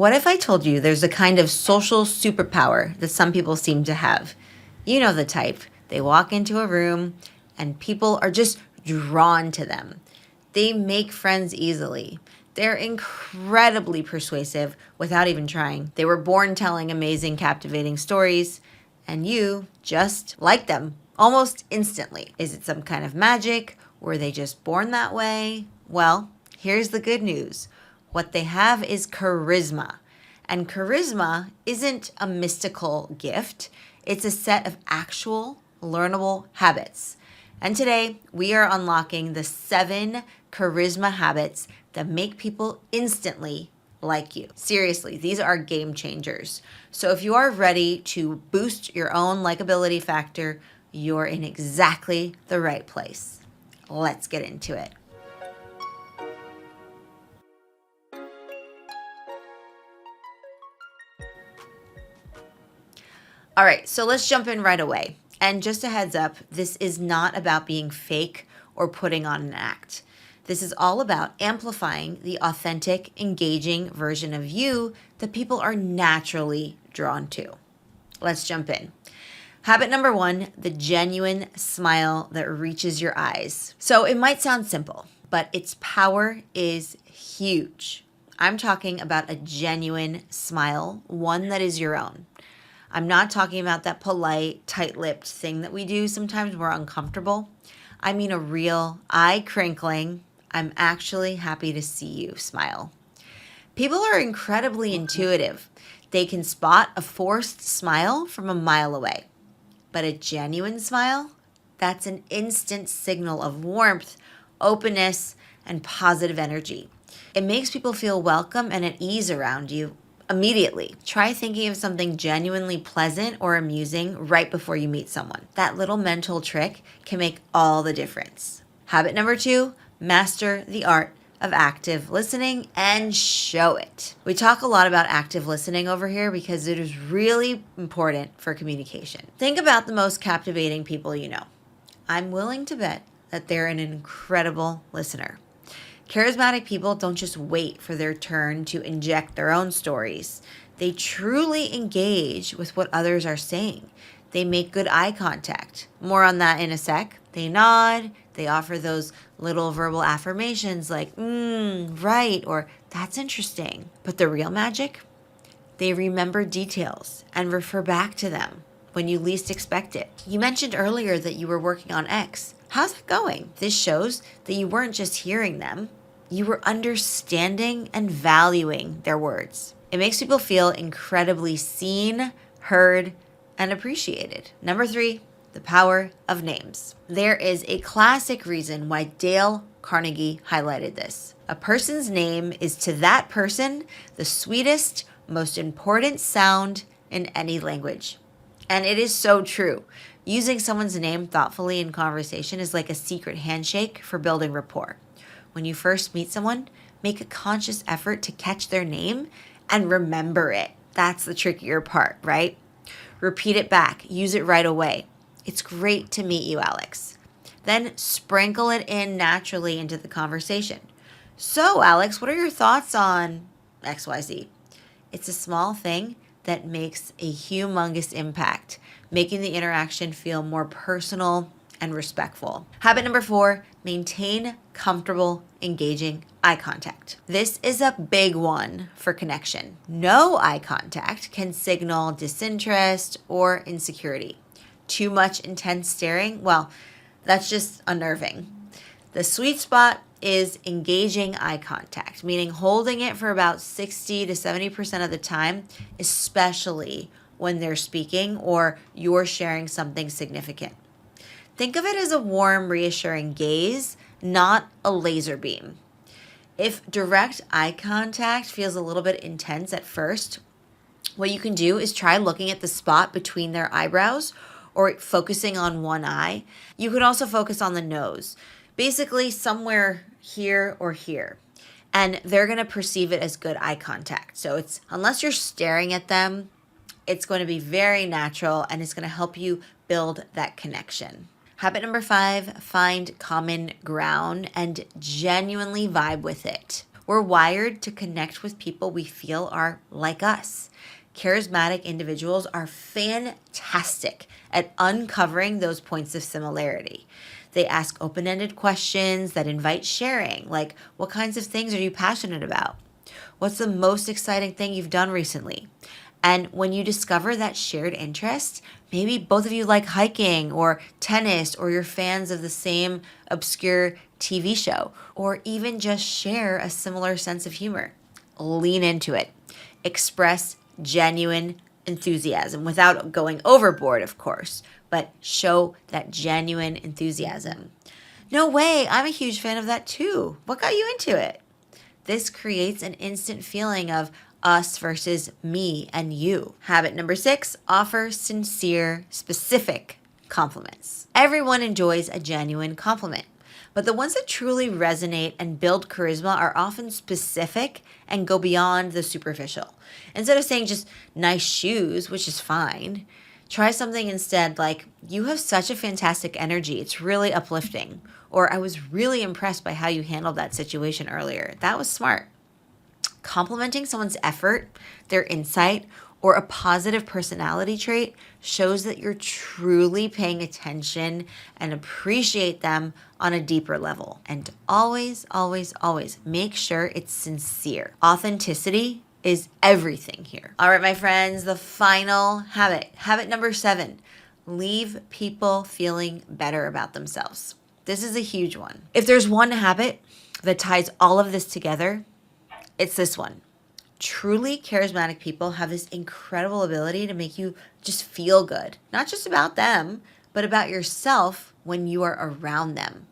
What if I told you there's a kind of social superpower that some people seem to have? You know the type. They walk into a room and people are just drawn to them. They make friends easily. They're incredibly persuasive without even trying. They were born telling amazing, captivating stories, and you just like them almost instantly. Is it some kind of magic? Were they just born that way? Well, here's the good news. What they have is charisma. And charisma isn't a mystical gift. It's a set of actual learnable habits. And today we are unlocking the 7 charisma habits that make people instantly like you. Seriously, these are game changers. So if you are ready to boost your own likability factor, you're in exactly the right place. Let's get into it. All right, so let's jump in right away. And just a heads up, this is not about being fake or putting on an act. This is all about amplifying the authentic, engaging version of you that people are naturally drawn to. Let's jump in. Habit number 1, the genuine smile that reaches your eyes. So it might sound simple, but its power is huge. I'm talking about a genuine smile, one that is your own. I'm not talking about that polite, tight-lipped thing that we do sometimes when we're uncomfortable. I mean a real, eye-crinkling, I'm actually happy to see you smile. People are incredibly intuitive. They can spot a forced smile from a mile away. But a genuine smile, that's an instant signal of warmth, openness, and positive energy. It makes people feel welcome and at ease around you immediately. Try thinking of something genuinely pleasant or amusing right before you meet someone. That little mental trick can make all the difference. Habit number 2, master the art of active listening and show it. We talk a lot about active listening over here because it is really important for communication. Think about the most captivating people you know. I'm willing to bet that they're an incredible listener. Charismatic people don't just wait for their turn to inject their own stories. They truly engage with what others are saying. They make good eye contact. More on that in a sec. They nod. They offer those little verbal affirmations like, right, or that's interesting. But the real magic? They remember details and refer back to them when you least expect it. You mentioned earlier that you were working on X. How's it going? This shows that you weren't just hearing them. You were understanding and valuing their words. It makes people feel incredibly seen, heard, and appreciated. Number 3, the power of names. There is a classic reason why Dale Carnegie highlighted this. A person's name is to that person the sweetest, most important sound in any language. And it is so true. Using someone's name thoughtfully in conversation is like a secret handshake for building rapport. When you first meet someone, make a conscious effort to catch their name and remember it. That's the trickier part, right? Repeat it back. Use it right away. It's great to meet you, Alex. Then sprinkle it in naturally into the conversation. So, Alex, what are your thoughts on XYZ? It's a small thing that makes a humongous impact, making the interaction feel more personal and respectful. Habit number 4, maintain comfortable, engaging eye contact. This is a big one for connection. No eye contact can signal disinterest or insecurity. Too much intense staring, well, that's just unnerving. The sweet spot is engaging eye contact, meaning holding it for about 60 to 70% of the time, especially when they're speaking or you're sharing something significant. Think of it as a warm, reassuring gaze, not a laser beam. If direct eye contact feels a little bit intense at first, what you can do is try looking at the spot between their eyebrows or focusing on one eye. You could also focus on the nose, basically somewhere here or here. And they're going to perceive it as good eye contact. So it's, unless you're staring at them, it's going to be very natural and it's going to help you build that connection. Habit number 5, find common ground and genuinely vibe with it. We're wired to connect with people we feel are like us. Charismatic individuals are fantastic at uncovering those points of similarity. They ask open-ended questions that invite sharing, like, what kinds of things are you passionate about? What's the most exciting thing you've done recently? And when you discover that shared interest, maybe both of you like hiking or tennis, or you're fans of the same obscure TV show, or even just share a similar sense of humor. Lean into it. Express genuine enthusiasm without going overboard, of course, but show that genuine enthusiasm. No way, I'm a huge fan of that too. What got you into it? This creates an instant feeling of us versus me and you. Habit number 6, offer sincere, specific compliments. Everyone enjoys a genuine compliment, but the ones that truly resonate and build charisma are often specific and go beyond the superficial. Instead of saying just nice shoes, which is fine, try something instead like, you have such a fantastic energy. It's really uplifting. Or I was really impressed by how you handled that situation earlier. That was smart. Complimenting someone's effort, their insight, or a positive personality trait shows that you're truly paying attention and appreciate them on a deeper level. And always, always, always make sure it's sincere. Authenticity is everything here. All right, my friends, the final habit. Habit number 7, leave people feeling better about themselves. This is a huge one. If there's one habit that ties all of this together, it's this one. Truly charismatic people have this incredible ability to make you just feel good. Not just about them, but about yourself when you are around them.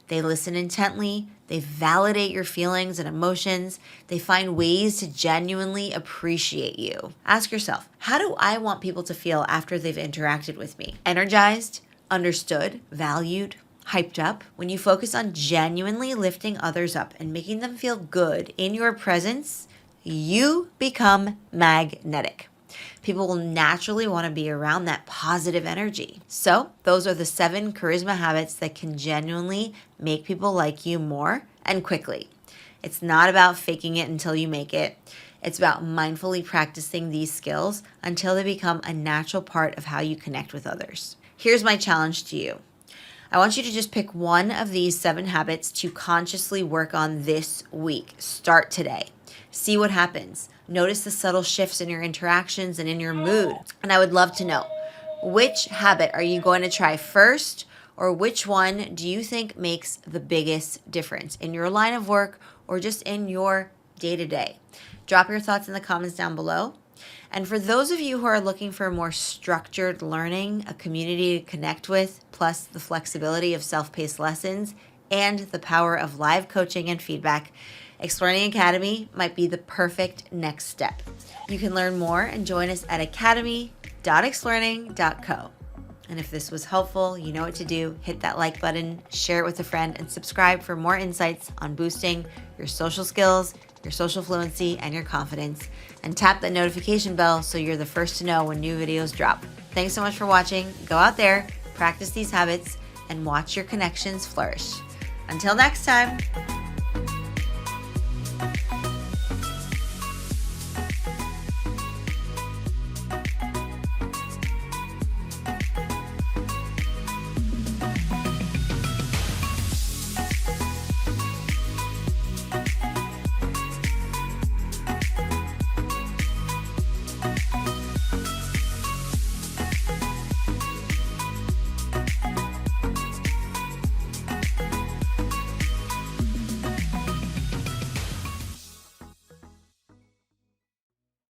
They listen intently. They validate your feelings and emotions. They find ways to genuinely appreciate you. Ask yourself, how do I want people to feel after they've interacted with me? Energized, understood, valued, hyped up? When you focus on genuinely lifting others up and making them feel good in your presence, you become magnetic. People will naturally want to be around that positive energy. So those are the 7 charisma habits that can genuinely make people like you more and quickly. It's not about faking it until you make it. It's about mindfully practicing these skills until they become a natural part of how you connect with others. Here's my challenge to you. I want you to just pick one of these 7 habits to consciously work on this week. Start today. See what happens. Notice the subtle shifts in your interactions and in your mood. And I would love to know, which habit are you going to try first, or which one do you think makes the biggest difference in your line of work or just in your day-to-day? Drop your thoughts in the comments down below. And for those of you who are looking for more structured learning, a community to connect with, plus the flexibility of self-paced lessons and the power of live coaching and feedback, Explearning Academy might be the perfect next step. You can learn more and join us at academy.explearning.co. And if this was helpful, you know what to do. Hit that like button, share it with a friend, and subscribe for more insights on boosting your social skills, your social fluency, and your confidence. And tap that notification bell so you're the first to know when new videos drop. Thanks so much for watching. Go out there, practice these habits, and watch your connections flourish. Until next time.